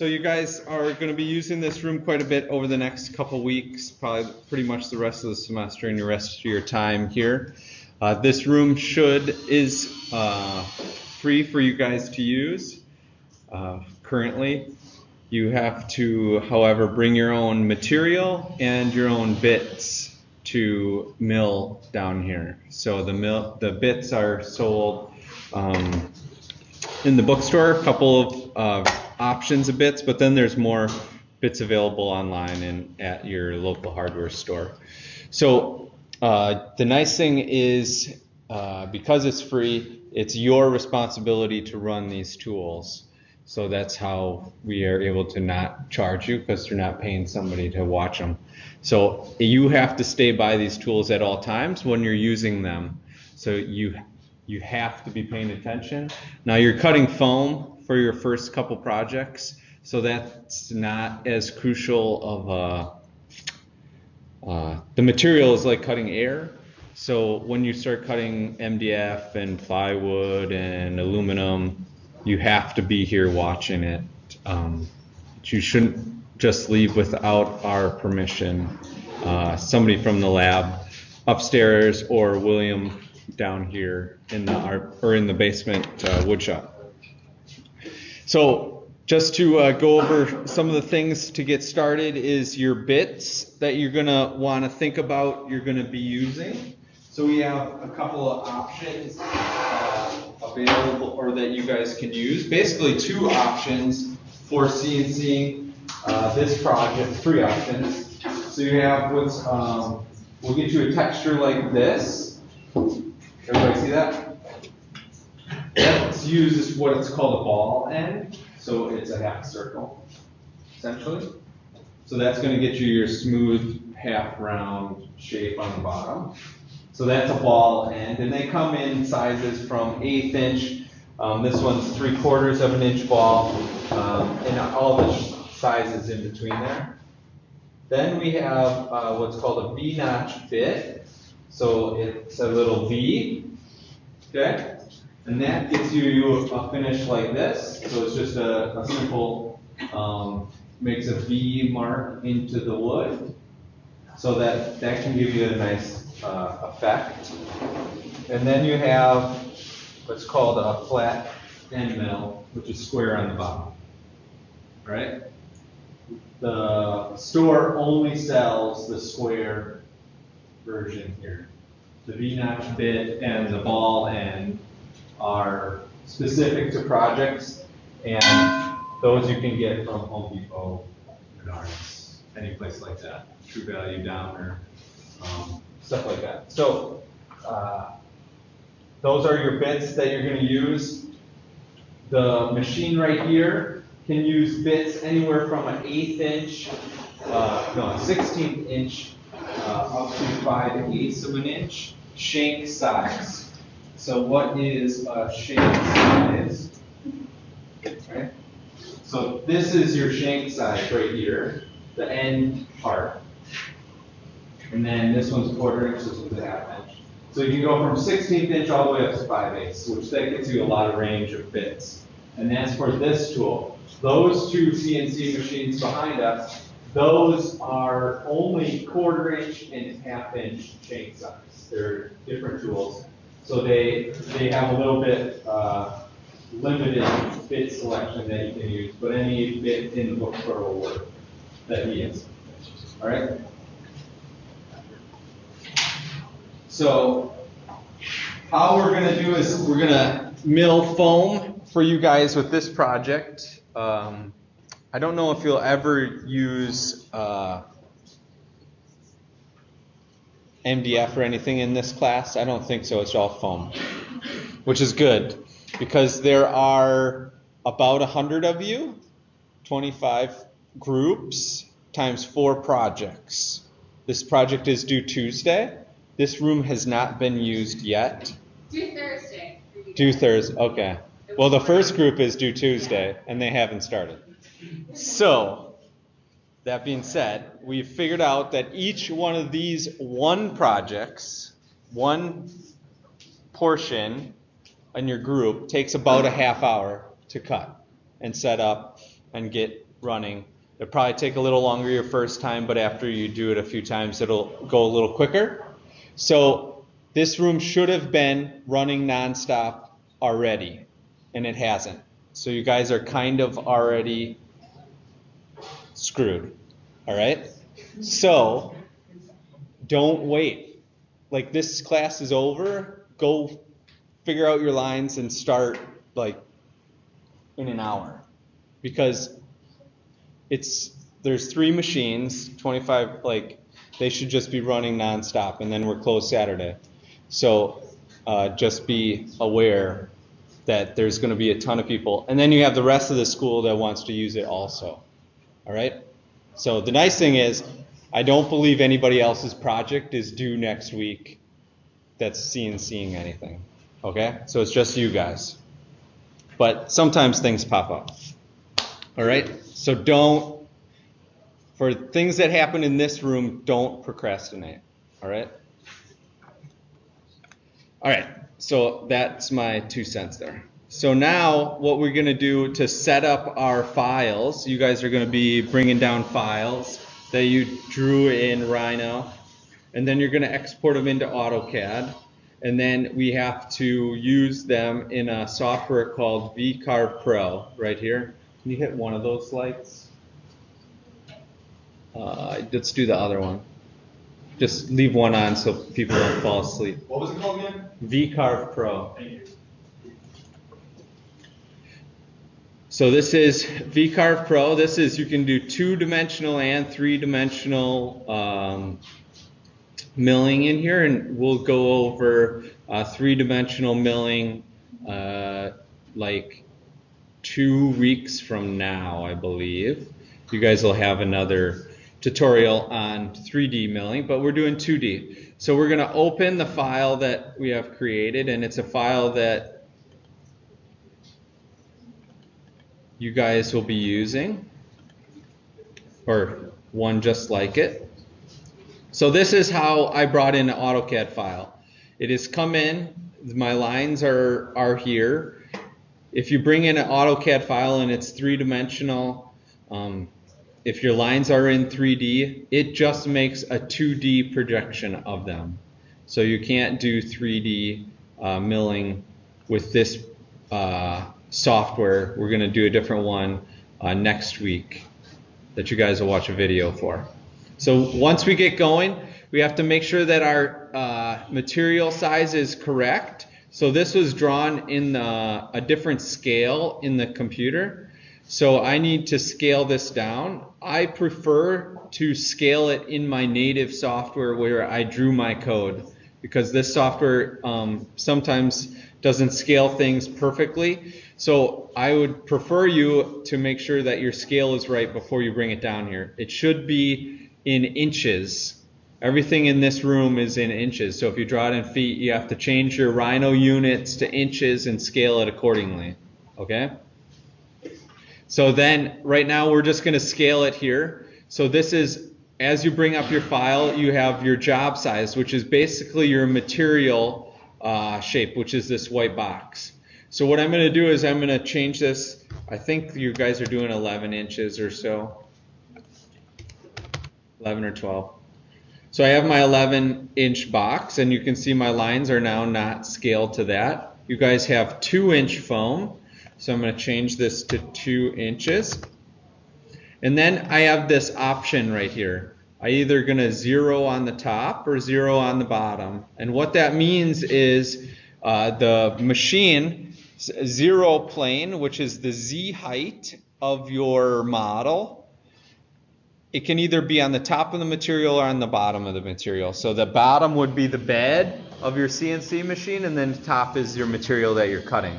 So you guys are going to be using this room quite a bit over the next couple weeks, probably pretty much the rest of the semester and the rest of your time here. This room is free for you guys to use. Currently, you have to, however, bring your own material and your own bits to mill down here. So the bits are sold in the bookstore, a couple of options of bits, but then there's more bits available online and at your local hardware store. So the nice thing is, because it's free, it's your responsibility to run these tools. So that's how we are able to not charge you, because you're not paying somebody to watch them. So you have to stay by these tools at all times when you're using them. So you have to be paying attention. Now you're cutting foam for your first couple projects, so that's not as crucial of the material is like cutting air. So when you start cutting MDF and plywood and aluminum, you have to be here watching it. You shouldn't just leave without our permission. Somebody from the lab upstairs or William down here in the basement wood shop. So just to go over some of the things to get started is your bits that you're gonna want to think about you're gonna be using. So we have a couple of options available, or that you guys can use. Basically 2 options for CNC this project, 3 options. So you have what's, we'll get you a texture like this. Everybody see that? Let's use what it's called a ball end. So it's a half circle, essentially. So that's going to get you your smooth half round shape on the bottom. So that's a ball end, and they come in sizes from 1/8 inch. This one's 3/4 of an inch ball, and all the sizes in between there. Then we have what's called a V-notch bit. So it's a little V, okay? And that gets you a finish like this. So it's just a simple, makes a V mark into the wood. So that can give you a nice effect. And then you have what's called a flat end mill, which is square on the bottom, right? The store only sells the square version here. The V-notch bit and the ball end are specific to projects, and those you can get from Home Depot, Menards, any place like that, True Value, Downer, stuff like that. So those are your bits that you're going to use. The machine right here can use bits anywhere from an 1/8 inch, a 16th inch, up to 5/8 of an inch shank size. So what is a shank size? Okay. So this is your shank size right here, the end part. And then this one's 1/4 inch, this one's a 1/2 inch. So you can go from 16th inch all the way up to 5/8, which that gives you a lot of range of bits. And that's for this tool. Those 2 CNC machines behind us, those are only 1/4 inch and 1/2 inch shank size. They're different tools. So they have a little bit limited bit selection that you can use, but any bit in the bookstore will work that he is. All right? So how we're going to do is we're going to mill foam for you guys with this project. I don't know if you'll ever use MDF or anything in this class. I don't think so. It's all foam, which is good because there are about 100 of you, 25 groups times 4 projects. This project is due Tuesday. This room has not been used yet. Due Thursday. Due Thursday, okay. Well, the first group is due Tuesday, and they haven't started. So, that being said, we've figured out that each one of these projects, one portion in your group, takes about a 1/2 hour to cut and set up and get running. It'll probably take a little longer your first time, but after you do it a few times, it'll go a little quicker. So this room should have been running nonstop already, and it hasn't. So you guys are kind of already screwed, all right? So don't wait. Like, this class is over, go figure out your lines and start like in an hour, because there's 3 machines, 25, like they should just be running nonstop, and then we're closed Saturday. So just be aware that there's going to be a ton of people, and then you have the rest of the school that wants to use it also. All right? So the nice thing is, I don't believe anybody else's project is due next week that's CNCing anything. Okay? So it's just you guys. But sometimes things pop up. All right? So for things that happen in this room, don't procrastinate. All right? All right. So that's my 2 cents there. So now what we're going to do to set up our files, you guys are going to be bringing down files that you drew in Rhino, and then you're going to export them into AutoCAD, and then we have to use them in a software called VCarve Pro right here. Can you hit one of those lights? Let's do the other one. Just leave one on so people don't fall asleep. What was it called again? VCarve Pro. Thank you. So this is VCarve Pro. This is, you can do 2-dimensional and 3-dimensional milling in here, and we'll go over 3-dimensional milling like 2 weeks from now, I believe. You guys will have another tutorial on 3D milling, but we're doing 2D. So we're going to open the file that we have created, and it's a file that you guys will be using, or one just like it. So this is how I brought in an AutoCAD file. It has come in, my lines are here. If you bring in an AutoCAD file and it's 3-dimensional, if your lines are in 3D, it just makes a 2D projection of them. So you can't do 3D milling with this software. We're going to do a different one next week that you guys will watch a video for. So once we get going, we have to make sure that our material size is correct. So this was drawn in a different scale in the computer. So I need to scale this down. I prefer to scale it in my native software where I drew my code, because this software sometimes doesn't scale things perfectly. So I would prefer you to make sure that your scale is right before you bring it down here. It should be in inches. Everything in this room is in inches. So if you draw it in feet, you have to change your Rhino units to inches and scale it accordingly. Okay? So then right now we're just going to scale it here. So this is, as you bring up your file, you have your job size, which is basically your material shape, which is this white box. So what I'm going to do is I'm going to change this. I think you guys are doing 11 inches or so. 11 or 12. So I have my 11-inch box, and you can see my lines are now not scaled to that. You guys have 2-inch foam. So I'm going to change this to 2 inches. And then I have this option right here. I either going to 0 on the top or 0 on the bottom. And what that means is the machine 0 plane, which is the Z height of your model, it can either be on the top of the material or on the bottom of the material. So the bottom would be the bed of your CNC machine, and then the top is your material that you're cutting.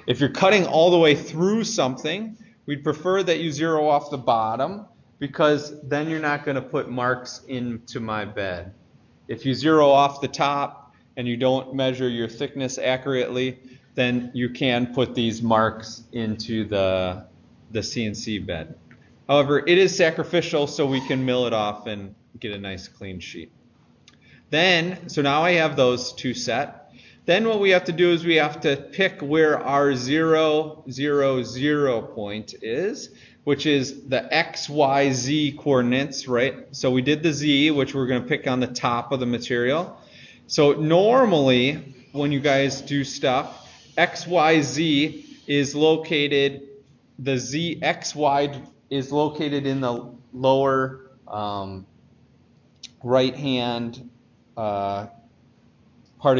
If you're cutting all the way through something, we'd prefer that you 0 off the bottom, because then you're not going to put marks into my bed. If you 0 off the top and you don't measure your thickness accurately, then you can put these marks into the CNC bed. However, it is sacrificial, so we can mill it off and get a nice clean sheet. Then, so now I have those 2 set. Then what we have to do is we have to pick where our 0, 0, 0 point is, which is the X, Y, Z coordinates, right? So we did the Z, which we're going to pick on the top of the material. So normally, when you guys do stuff, X, Y, Z is located, the Z, X, Y is located in the lower right-hand part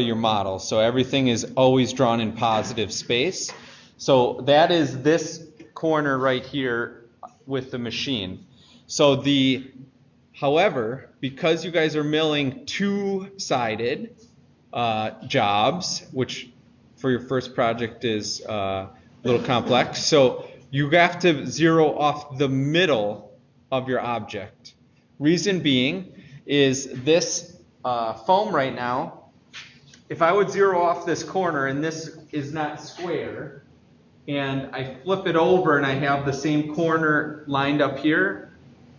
of your model. So everything is always drawn in positive space. So that is this corner right here with the machine. So however, because you guys are milling two-sided jobs, which for your first project is a little complex, so you have to zero off the middle of your object. Reason being is this foam right now, if I would zero off this corner and this is not square, and I flip it over and I have the same corner lined up here,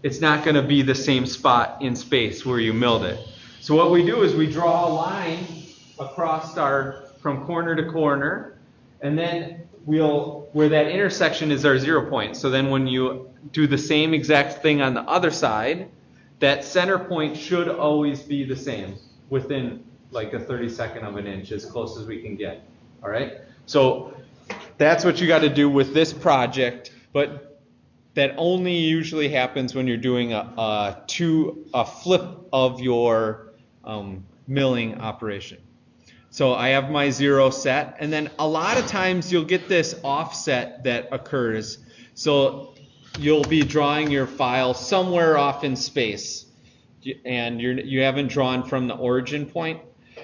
it's not going to be the same spot in space where you milled it. So what we do is we draw a line across from corner to corner, and then where that intersection is our 0 point. So then when you do the same exact thing on the other side, that center point should always be the same, within like a 32nd of an inch, as close as we can get. All right? So that's what you got to do with this project, but that only usually happens when you're doing a flip of your milling operation. So I have my 0 set, and then a lot of times you'll get this offset that occurs. So you'll be drawing your file somewhere off in space, and you haven't drawn from the origin point.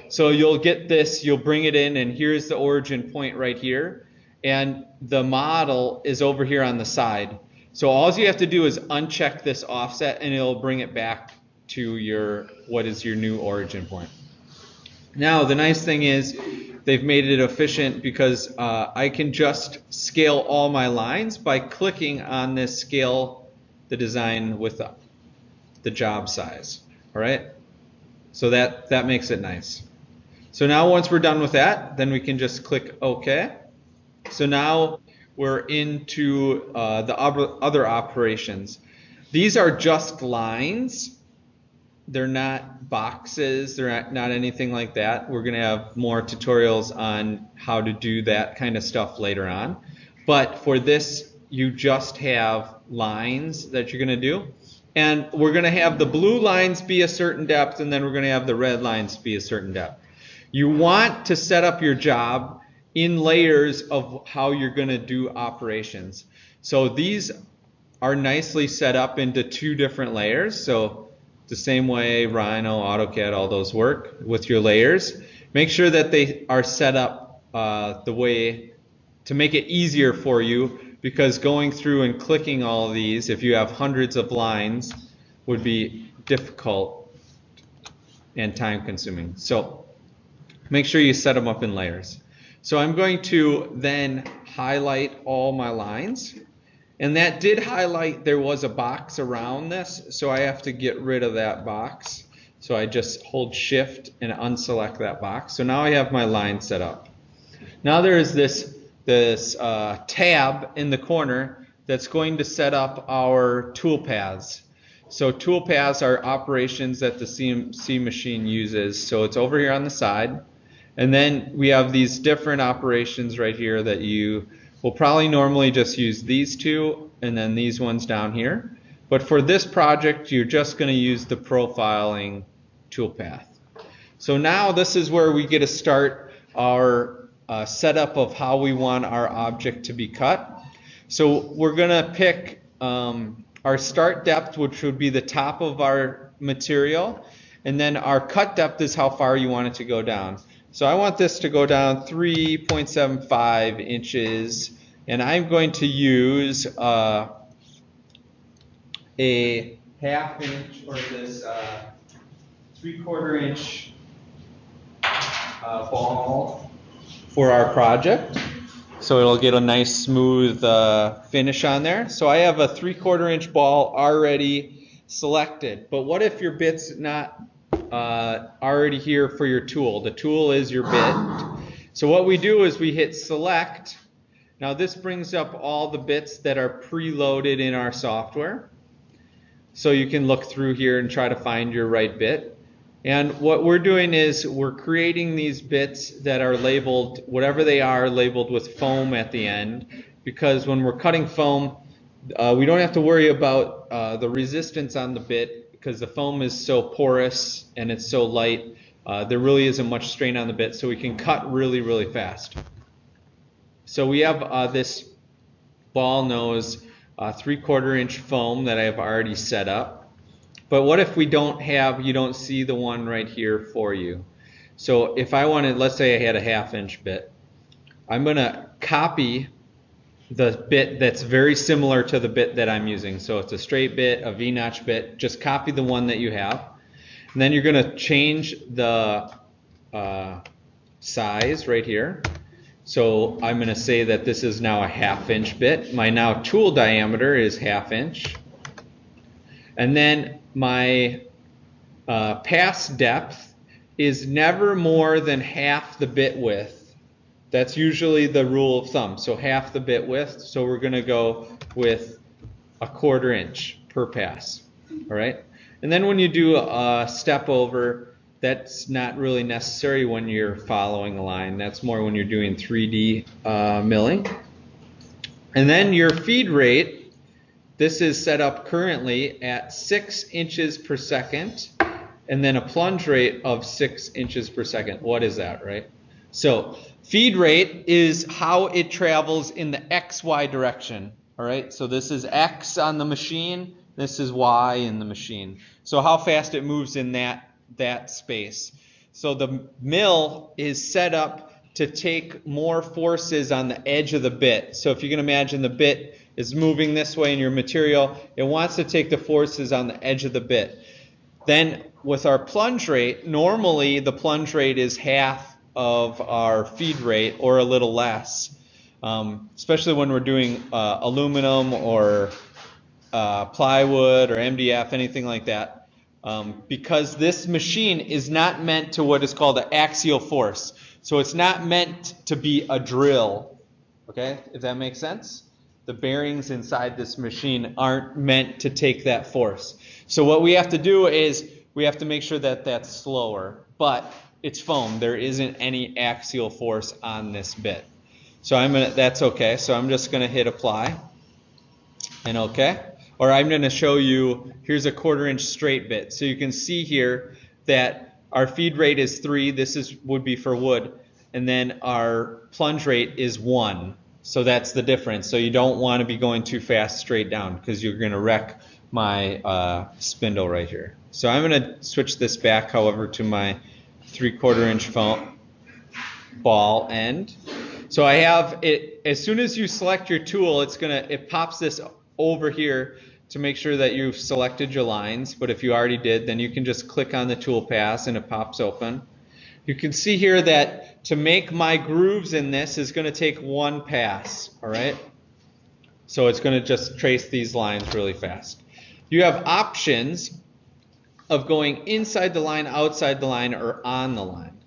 So you'll get this, you'll bring it in, and here's the origin point right here, and the model is over here on the side. So all you have to do is uncheck this offset, and it'll bring it back to what is your new origin point. Now the nice thing is they've made it efficient because I can just scale all my lines by clicking on this scale the design with the job size. All right, so that makes it nice. So now once we're done with that, then we can just click OK. So now we're into the other operations. These are just lines. They're not boxes. They're not anything like that. We're going to have more tutorials on how to do that kind of stuff later on. But for this, you just have lines that you're going to do. And we're going to have the blue lines be a certain depth, and then we're going to have the red lines be a certain depth. You want to set up your job in layers of how you're going to do operations. So these are nicely set up into 2 different layers. So the same way Rhino, AutoCAD, all those work with your layers. Make sure that they are set up the way to make it easier for you, because going through and clicking all of these, if you have hundreds of lines, would be difficult and time consuming. So make sure you set them up in layers. So I'm going to then highlight all my lines. And that did highlight there was a box around this, so I have to get rid of that box. So I just hold Shift and unselect that box. So now I have my line set up. Now there is this tab in the corner that's going to set up our toolpaths. So toolpaths are operations that the CNC machine uses. So it's over here on the side. And then we have these different operations right here that you will probably normally just use these 2 and then these ones down here. But for this project, you're just going to use the profiling toolpath. So now this is where we get to start our setup of how we want our object to be cut. So we're going to pick our start depth, which would be the top of our material, and then our cut depth is how far you want it to go down. So I want this to go down 3.75 inches, and I'm going to use a ½ inch or this 3/4 inch ball for our project. So it'll get a nice smooth finish on there. So I have a 3/4 inch ball already selected. But what if your bit's not already here for your tool. The tool is your bit. So what we do is we hit select. Now this brings up all the bits that are preloaded in our software. So you can look through here and try to find your right bit. And what we're doing is we're creating these bits that are labeled, whatever they are, labeled with foam at the end. Because when we're cutting foam, we don't have to worry about the resistance on the bit because the foam is so porous and it's so light. There really isn't much strain on the bit, so we can cut really, really fast. So we have this ball nose 3/4 inch foam that I have already set up. But what if we don't have, you don't see the one right here for you? So if I wanted, let's say I had a 1/2 inch bit, I'm going to copy the bit that's very similar to the bit that I'm using. So it's a straight bit, a V-notch bit. Just copy the one that you have. And then you're going to change the size right here. So I'm going to say that this is now a 1/2 inch bit. My now tool diameter is 1/2 inch. And then my pass depth is never more than half the bit width. That's usually the rule of thumb. So half the bit width. So we're going to go with 1/4 inch per pass. All right. And then when you do a step over, that's not really necessary when you're following a line. That's more when you're doing 3D milling. And then your feed rate, this is set up currently at 6 inches per second, and then a plunge rate of 6 inches per second. What is that, right? So feed rate is how it travels in the XY direction. All right, so this is X on the machine, this is Y in the machine. So how fast it moves in that space. So the mill is set up to take more forces on the edge of the bit. So if you can imagine the bit is moving this way in your material, it wants to take the forces on the edge of the bit. Then with our plunge rate, normally the plunge rate is half of our feed rate or a little less, especially when we're doing aluminum or plywood or MDF, anything like that. Because this machine is not meant to what is called an axial force. So it's not meant to be a drill, okay, if that makes sense. The bearings inside this machine aren't meant to take that force. So what we have to do is we have to make sure that that's slower, but it's foam. There isn't any axial force on this bit. So that's okay. So I'm just gonna hit apply and okay. Or I'm going to show you, here's a 1/4 inch straight bit. So you can see here that our feed rate is 3, this would be for wood, and then our plunge rate is 1. So that's the difference. So you don't want to be going too fast straight down because you're going to wreck my spindle right here. So I'm going to switch this back, however, to my 3/4 inch foam ball end. So I have it, as soon as you select your tool, it pops this over here to make sure that you've selected your lines, but if you already did, then you can just click on the tool pass and it pops open. You can see here that to make my grooves in this is going to take 1 pass, all right? So it's going to just trace these lines really fast. You have options of going inside the line, outside the line, or on the line.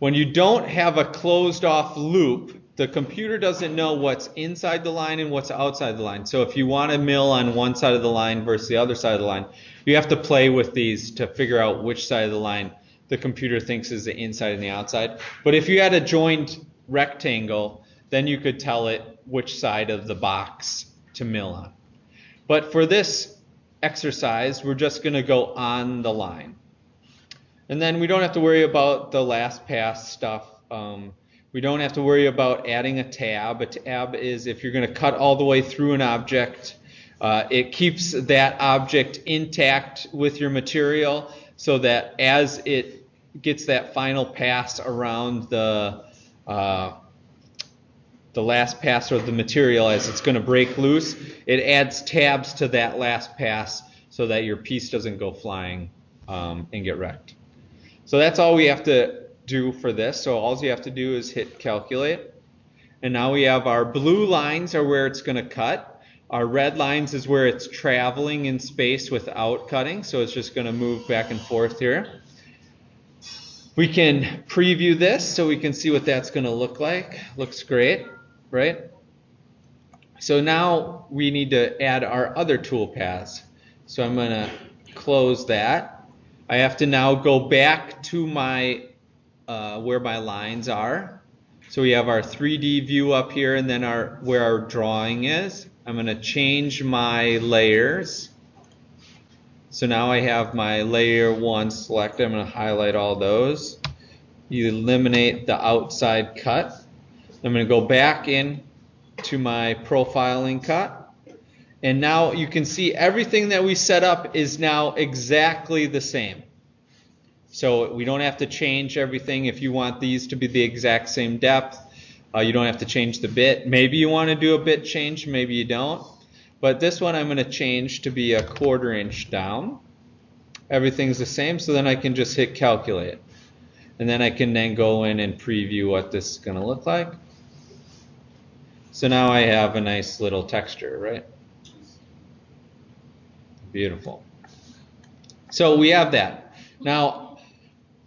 When you don't have a closed off loop, the computer doesn't know what's inside the line and what's outside the line. So if you want to mill on one side of the line versus the other side of the line, you have to play with these to figure out which side of the line the computer thinks is the inside and the outside. But if you had a joined rectangle, then you could tell it which side of the box to mill on. But for this exercise, we're just going to go on the line. And then we don't have to worry about the last pass stuff. We don't have to worry about adding a tab. A tab is if you're going to cut all the way through an object, it keeps that object intact with your material so that as it gets that final pass around the last pass of the material, as it's going to break loose, it adds tabs to that last pass so that your piece doesn't go flying and get wrecked. So that's all we have to do for this. So all you have to do is hit calculate. And now we have our blue lines are where it's going to cut. Our red lines is where it's traveling in space without cutting. So it's just going to move back and forth here. We can preview this so we can see what that's going to look like. Looks great, right? So now we need to add our other tool paths. So I'm going to close that. I have to now go back to my where my lines are. So we have our 3D view up here, and then where our drawing is. I'm going to change my layers. So now I have my layer 1 selected. I'm going to highlight all those. You eliminate the outside cut. I'm going to go back in to my profiling cut. And now you can see everything that we set up is now exactly the same. So we don't have to change everything. If you want these to be the exact same depth, you don't have to change the bit. Maybe you want to do a bit change, maybe you don't. But this one I'm going to change to be 1/4 inch down. Everything's the same, so then I can just hit calculate. And then I can then go in and preview what this is going to look like. So now I have a nice little texture, right? Beautiful. So we have that. Now,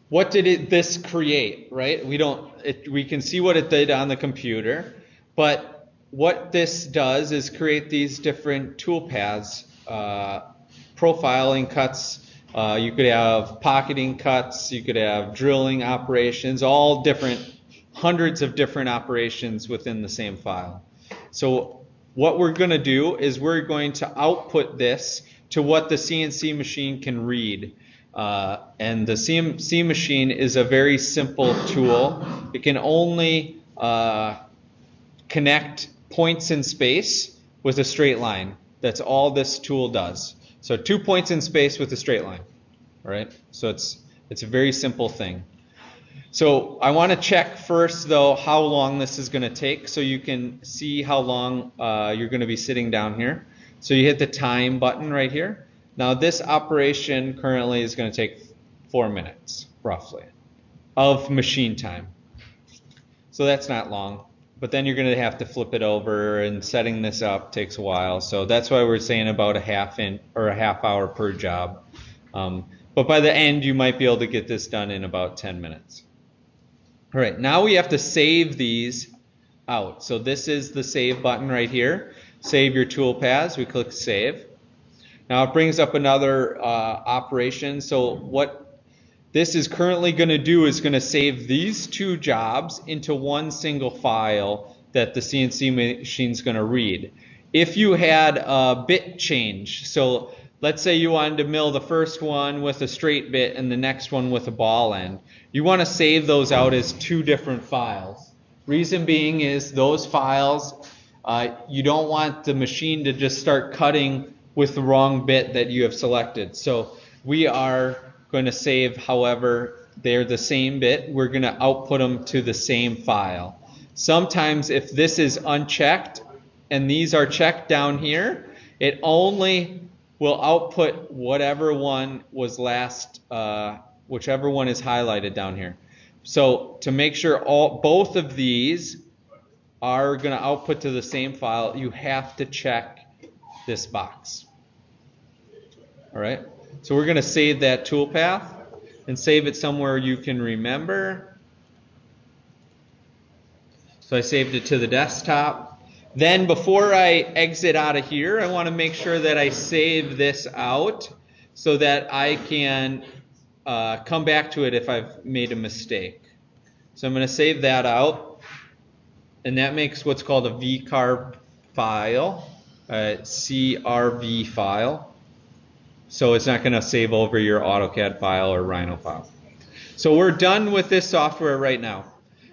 what did this create, right? We can see what it did on the computer, but what this does is create these different tool paths, profiling cuts. You could have pocketing cuts, you could have drilling operations, all different, hundreds of different operations within the same file. So what we're going to do is we're going to output this to what the CNC machine can read. And the CNC machine is a very simple tool. It can only connect points in space with a straight line. That's all this tool does. So 2 points in space with a straight line. All right? So it's a very simple thing. So I want to check first, though, how long this is going to take so you can see how long you're going to be sitting down here. So you hit the time button right here. Now this operation currently is going to take 4 minutes, roughly, of machine time. So that's not long. But then you're going to have to flip it over, and setting this up takes a while. So that's why we're saying about a half hour per job. But by the end, you might be able to get this done in about 10 minutes. All right, now we have to save these out. So this is the save button right here. Save your tool paths. We click save. Now it brings up another operation. So what this is currently going to do is going to save these 2 jobs into one single file that the CNC machine is going to read. If you had a bit change, so let's say you wanted to mill the first one with a straight bit and the next one with a ball end, you want to save those out as 2 different files. Reason being is those files, you don't want the machine to just start cutting with the wrong bit that you have selected. So we are going to save, however, they're the same bit. We're going to output them to the same file. Sometimes if this is unchecked and these are checked down here, it only will output whatever one was last, whichever one is highlighted down here. So to make sure both of these are going to output to the same file, you have to check this box. All right, so we're going to save that toolpath and save it somewhere you can remember. So I saved it to the desktop. Then before I exit out of here, I want to make sure that I save this out so that I can come back to it if I've made a mistake. So I'm going to save that out, and that makes what's called a VCarve file, a CRV file. So it's not going to save over your AutoCAD file or Rhino file. So we're done with this software right now.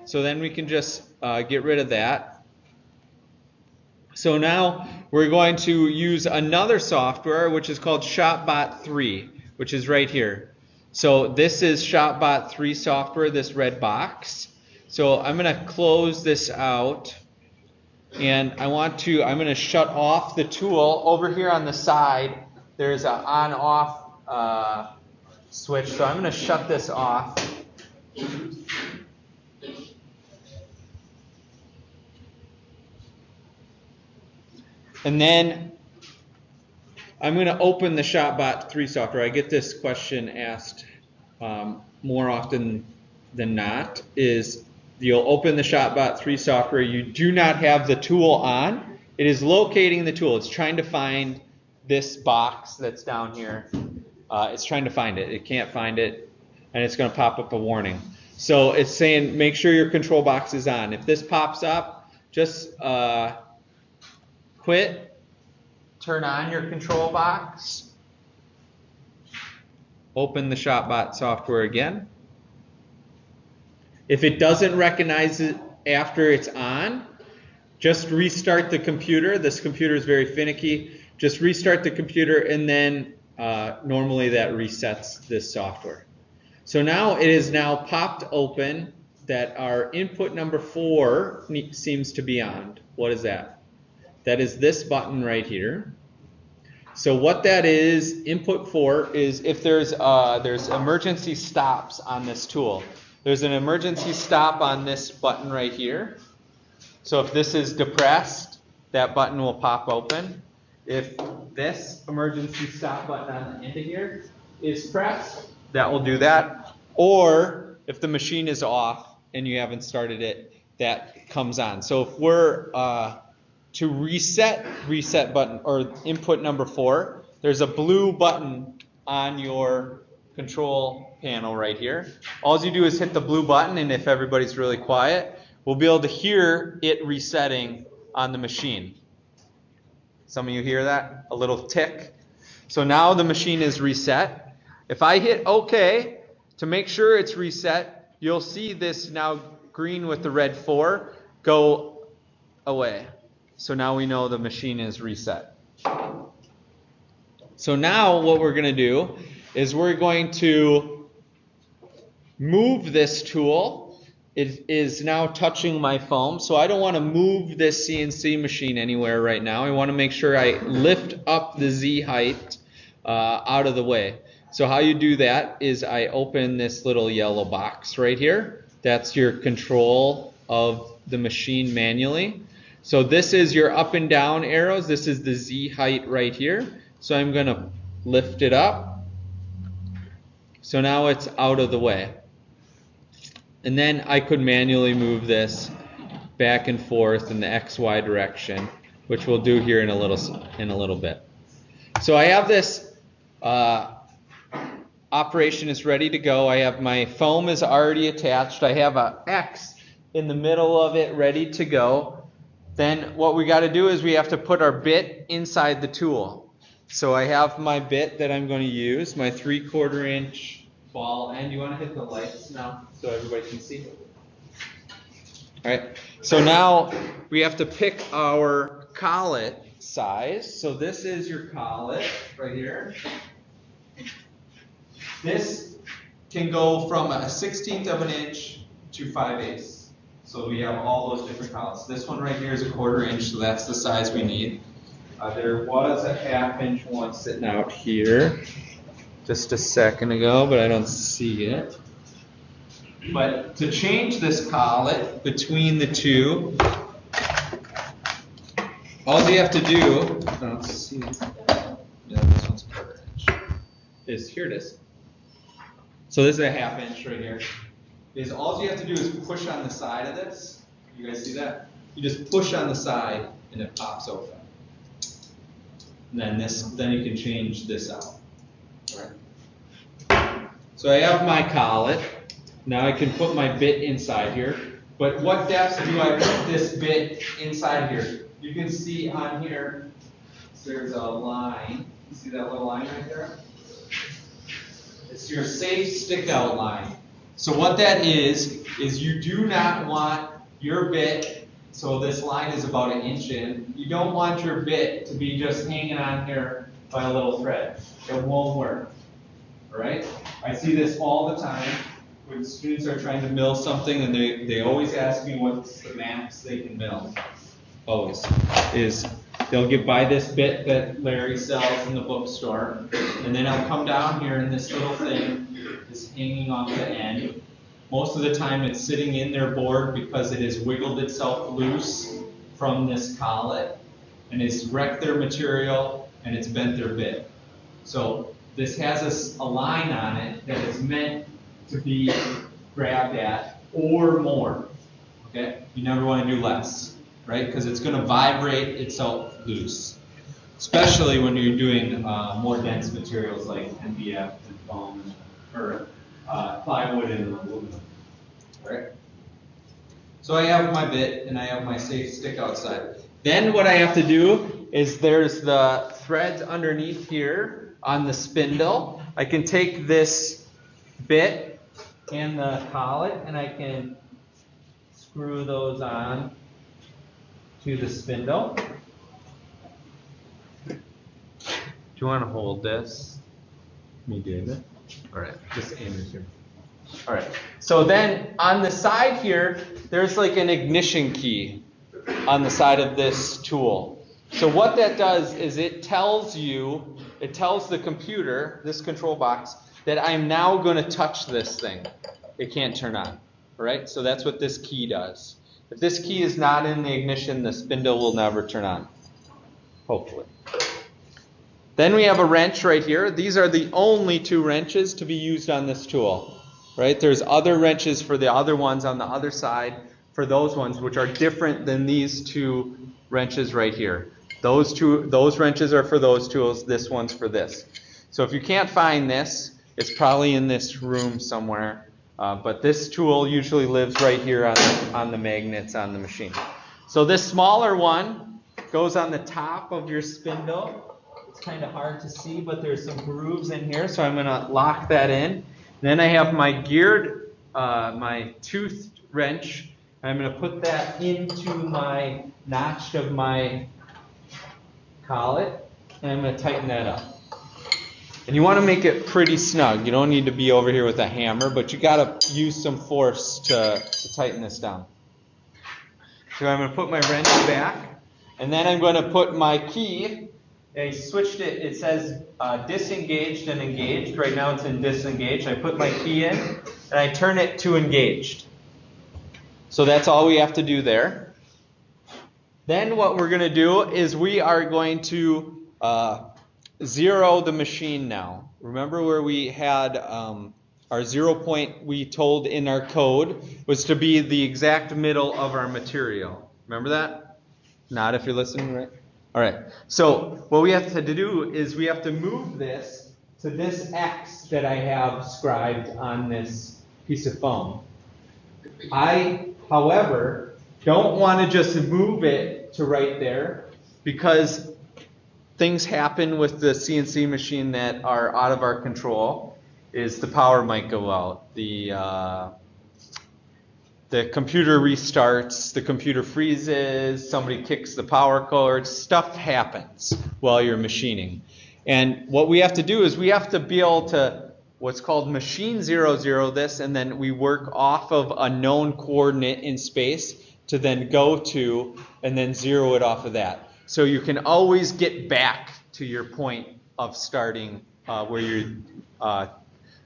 So then we can just get rid of that. So now we're going to use another software which is called Shopbot 3, which is right here. So this is Shopbot 3 software, this red box. So I'm going to close this out, and I'm going to shut off the tool. Over here on the side, there's an on-off switch. So I'm going to shut this off. And then I'm going to open the Shopbot 3 software. I get this question asked more often knot is you'll open the Shopbot 3 software. You do not have the tool on. It is locating the tool. It's trying to find this box that's down here. It's trying to find it. It can't find it, and it's going to pop up a warning. So it's saying make sure your control box is on. If this pops up, just quit, turn on your control box, open the Shopbot software again. If it doesn't recognize it after it's on, just restart the computer. This computer is very finicky. Just restart the computer, and then normally that resets this software. So now it is now popped open that our input number 4 seems to be on. What is that? That is this button right here. So what that is, input 4, is if there's emergency stops on this tool. There's an emergency stop on this button right here. So if this is depressed, that button will pop open. If this emergency stop button on the end of here is pressed, that will do that. Or if the machine is off and you haven't started it, that comes on. So if we're to reset button or input number 4, there's a blue button on your control panel right here. All you do is hit the blue button, and if everybody's really quiet, we'll be able to hear it resetting on the machine. Some of you hear that? A little tick. So now the machine is reset. If I hit OK to make sure it's reset, you'll see this now green with the red 4 go away. So now we know the machine is reset. So now what we're going to do is we're going to move this tool. It is now touching my foam, so I don't want to move this CNC machine anywhere right now. I want to make sure I lift up the Z height out of the way. So how you do that is I open this little yellow box right here. That's your control of the machine manually. So this is your up and down arrows. This is the Z height right here. So I'm going to lift it up. So now it's out of the way. And then I could manually move this back and forth in the XY direction, which we'll do here in a little bit. So I have this operation is ready to go. I have my foam is already attached. I have a X in the middle of it ready to go. Then what we got to do is we have to put our bit inside the tool. So I have my bit that I'm going to use, my 3/4 inch ball end. You want to hit the lights now so everybody can see? All right. So now we have to pick our collet size. So this is your collet right here. This can go from a 1/16 of an inch to 5/8. So we have all those different collets. This one right here is a 1/4 inch, so that's the size we need. There was a 1/2 inch one sitting out here just a second ago, but I don't see it. But to change this collet between the two, all you have to do, I don't see it. Yeah, this one's 1/4 inch. Here it is. So this is a 1/2 inch right here. Is all you have to do is push on the side of this. You guys see that? You just push on the side and it pops open. And then you can change this out. All right. So I have my collet. Now I can put my bit inside here. But what depth do I put this bit inside here? You can see on here there's a line. You see that little line right there? It's your safe stick out line. So what that is you do not want your bit, so this line is about 1 inch in, you don't want your bit to be just hanging on here by a little thread. It won't work. All right? I see this all the time when students are trying to mill something and they always ask me what's the max they can mill. Always. Is they'll buy this bit that Larry sells in the bookstore, and then I'll come down here and this little thing is hanging off the end. Most of the time it's sitting in their board because it has wiggled itself loose from this collet and it's wrecked their material and it's bent their bit. So this has a line on it that is meant to be grabbed at or more. Okay? You never want to do less, right? Because it's going to vibrate itself loose, especially when you're doing more dense materials like MDF and foam or plywood and aluminum. Right? So I have my bit and I have my safe stick outside. Then what I have to do is there's the threads underneath here on the spindle. I can take this bit and the collet and I can screw those on to the spindle. Do you want to hold this? Me doing it? All right, just aim it here. All right, so then on the side here, there's like an ignition key on the side of this tool. So what that does is it tells the computer, this control box, that I'm now going to touch this thing. It can't turn on, right? So that's what this key does. If this key is not in the ignition, the spindle will never turn on, hopefully. Then we have a wrench right here. These are the only 2 wrenches to be used on this tool, right? There's other wrenches for the other ones on the other side for those ones, which are different than these 2 wrenches right here. Those wrenches are for those tools. This one's for this. So if you can't find this, it's probably in this room somewhere. But this tool usually lives right here on the magnets on the machine. So this smaller one goes on the top of your spindle. It's kind of hard to see, but there's some grooves in here, so I'm going to lock that in. Then I have my geared, my tooth wrench. I'm going to put that into my notch of my collet, and I'm going to tighten that up. And you want to make it pretty snug. You don't need to be over here with a hammer, but you got to use some force to tighten this down. So I'm going to put my wrench back, and then I'm going to put my key. I switched it. It says disengaged and engaged. Right now it's in disengaged. I put my key in, and I turn it to engaged. So that's all we have to do there. Then what we're going to do is we are going to zero the machine now. Remember where we had our 0 point we told in our code was to be the exact middle of our material. Remember that? Not if you're listening, right? All right. So what we have to do is we have to move this to this X that I have scribed on this piece of foam. I, however, don't want to just move it to right there because things happen with the CNC machine that are out of our control. Is the power might go out, the computer restarts, the computer freezes, somebody kicks the power cord, stuff happens while you're machining. And what we have to do is we have to be able to what's called machine 00 this, and then we work off of a known coordinate in space to then go to and then zero it off of that. So you can always get back to your point of starting where your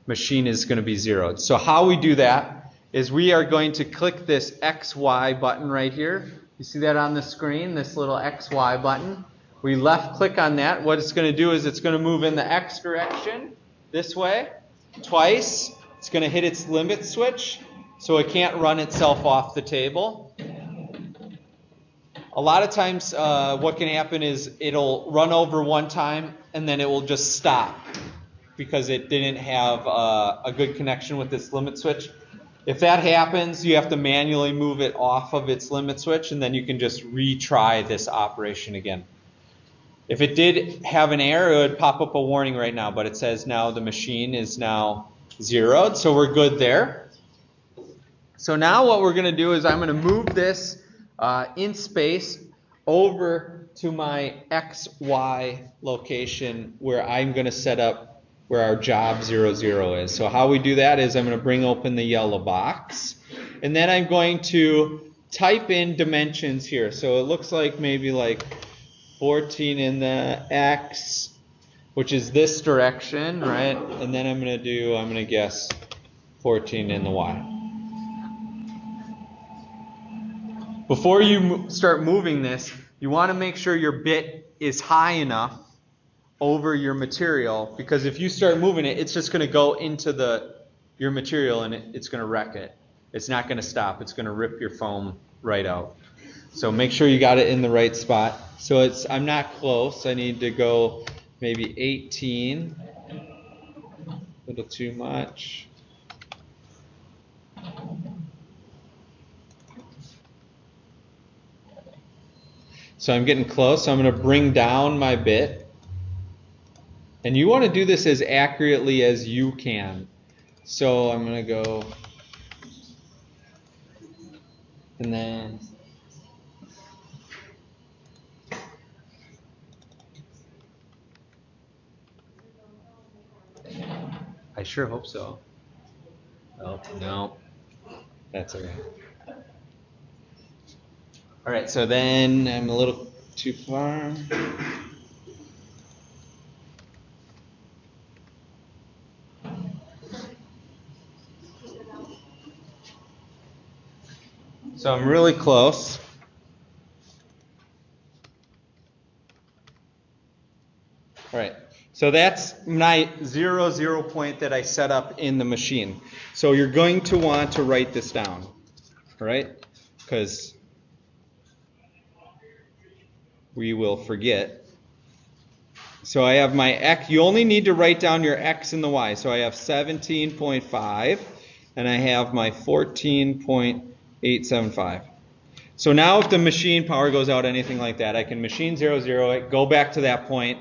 machine is going to be zeroed. So how we do that is we are going to click this XY button right here. You see that on the screen, this little XY button? We left click on that. What it's going to do is it's going to move in the X direction this way twice. It's going to hit its limit switch so it can't run itself off the table. A lot of times what can happen is it'll run over one time and then it will just stop because it didn't have a good connection with this limit switch. If that happens, you have to manually move it off of its limit switch, and then you can just retry this operation again. If it did have an error, it would pop up a warning right now, but it says now the machine is now zeroed, so we're good there. So now what we're going to do is I'm going to move this in space over to my XY location where I'm going to set up where our job 00 is. So how we do that is I'm going to bring open the yellow box, and then I'm going to type in dimensions here. So it looks like maybe like 14 in the X, which is this direction, right? And then I'm going to guess 14 in the Y. Before you start moving this, you want to make sure your bit is high enough over your material, because if you start moving it, it's just going to go into the your material and it's going to wreck it. It's not going to stop. It's going to rip your foam right out. So make sure you got it in the right spot. So I'm not close. I need to go maybe 18. A little too much. So I'm getting close. So I'm going to bring down my bit. And you want to do this as accurately as you can. So I'm going to go, and then I sure hope so. Oh, no, that's okay. All right, so then I'm a little too far. So I'm really close. All right, so that's my 0, 0 point that I set up in the machine. So you're going to want to write this down, all right? Because we will forget. So I have my X. You only need to write down your X and the Y. So I have 17.5, and I have my 14.875. So now if the machine power goes out, anything like that, I can machine 0, 0 it, go back to that point,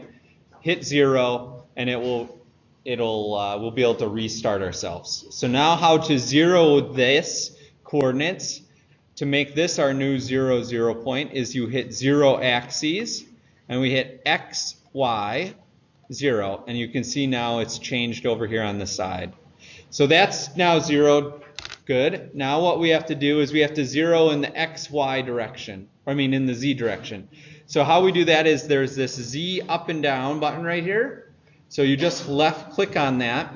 hit 0, and we'll be able to restart ourselves. So now how to zero this coordinates to make this our new 0, 0 point is you hit 0 axes, and we hit X, Y, 0, and you can see now it's changed over here on the side. So that's now zeroed. Good. Now what we have to do is we have to zero in the X, Y direction. I mean in the Z direction. So how we do that is there's this Z up and down button right here. So you just left click on that.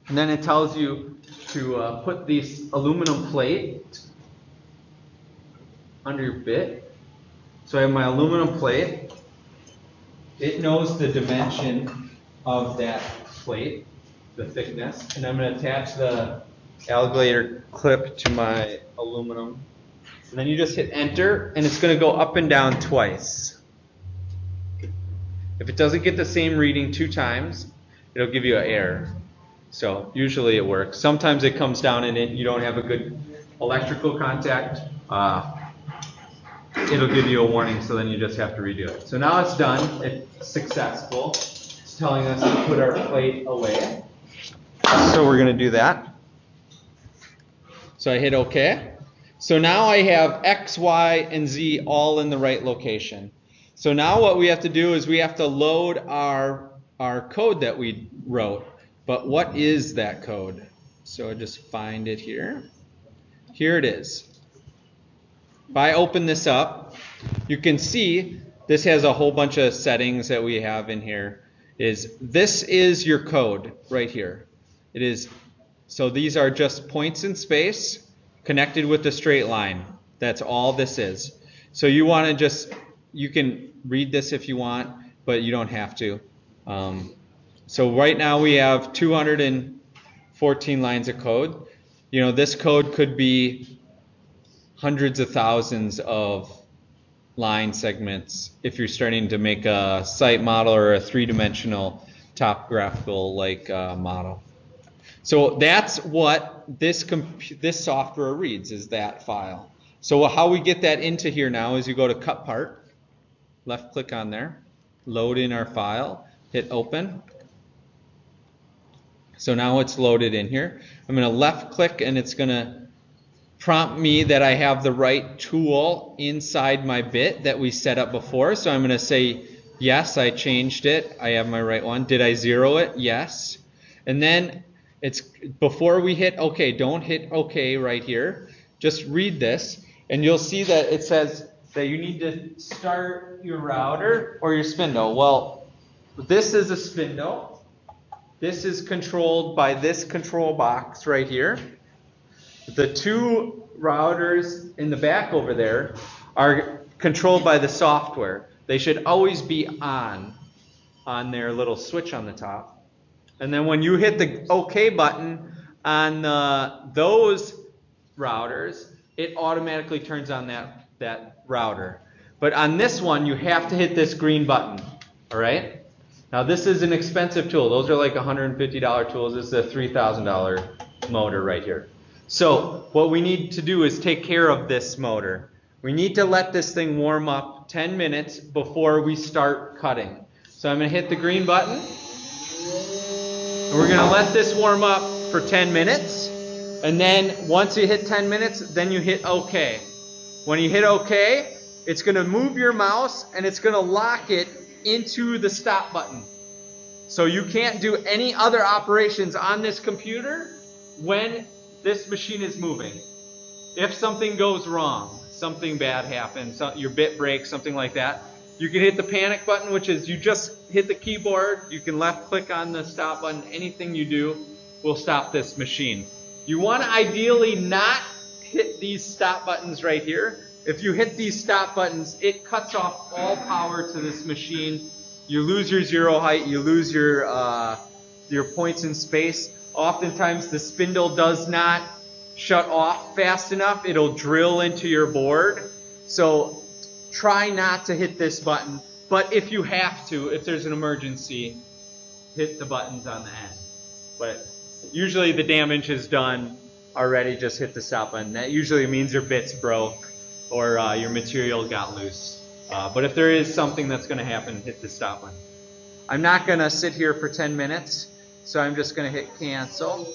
And then it tells you to put this aluminum plate under your bit. So I have my aluminum plate. It knows the dimension of that plate, the thickness. And I'm going to attach the alligator clip to my aluminum. And then you just hit enter, and it's going to go up and down twice. If it doesn't get the same reading 2 times, it'll give you an error. So usually it works. Sometimes it comes down and you don't have a good electrical contact. It'll give you a warning, so then you just have to redo it. So now it's done. It's successful. It's telling us to put our plate away. So we're going to do that. So I hit OK. So now I have X, Y, and Z all in the right location. So now what we have to do is we have to load our code that we wrote. But what is that code? So I just find it here. Here it is. If I open this up, you can see this has a whole bunch of settings that we have in here. This is your code right here. It is. So these are just points in space connected with a straight line. That's all this is. So you want to you can read this if you want, but you don't have to. So right now we have 214 lines of code. You know, this code could be hundreds of thousands of line segments if you're starting to make a site model or a 3-dimensional topographical model. So that's what this software reads, is that file. So how we get that into here now is you go to cut part, left click on there, load in our file, hit open. So now it's loaded in here. I'm going to left click and it's going to prompt me that I have the right tool inside my bit that we set up before. So I'm going to say, yes, I changed it. I have my right one. Did I zero it? Yes. And then it's before we hit OK, don't hit OK right here. Just read this, and you'll see that it says that you need to start your router or your spindle. Well, this is a spindle. This is controlled by this control box right here. The 2 routers in the back over there are controlled by the software. They should always be on their little switch on the top. And then when you hit the OK button on those routers, it automatically turns on that router. But on this one, you have to hit this green button, all right? Now this is an expensive tool. Those are like $150 tools. This is a $3,000 motor right here. So what we need to do is take care of this motor. We need to let this thing warm up 10 minutes before we start cutting. So I'm going to hit the green button. And we're going to let this warm up for 10 minutes. And then once you hit 10 minutes, then you hit OK. When you hit OK, it's going to move your mouse and it's going to lock it into the stop button. So you can't do any other operations on this computer when this machine is moving. If something goes wrong, something bad happens, your bit breaks, something like that, you can hit the panic button, which is you just hit the keyboard, you can left click on the stop button, anything you do will stop this machine. You want to ideally not hit these stop buttons right here. If you hit these stop buttons, it cuts off all power to this machine. You lose your zero height, you lose your points in space. Oftentimes the spindle does not shut off fast enough. It'll drill into your board. So try not to hit this button. But if you have to, if there's an emergency, hit the buttons on the end. But usually the damage is done already. Just hit the stop button. That usually means your bit's broke or your material got loose. But if there is something that's going to happen, hit the stop button. I'm not going to sit here for 10 minutes, so I'm just going to hit cancel.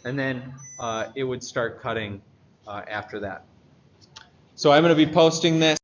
And then it would start cutting after that. So I'm going to be posting this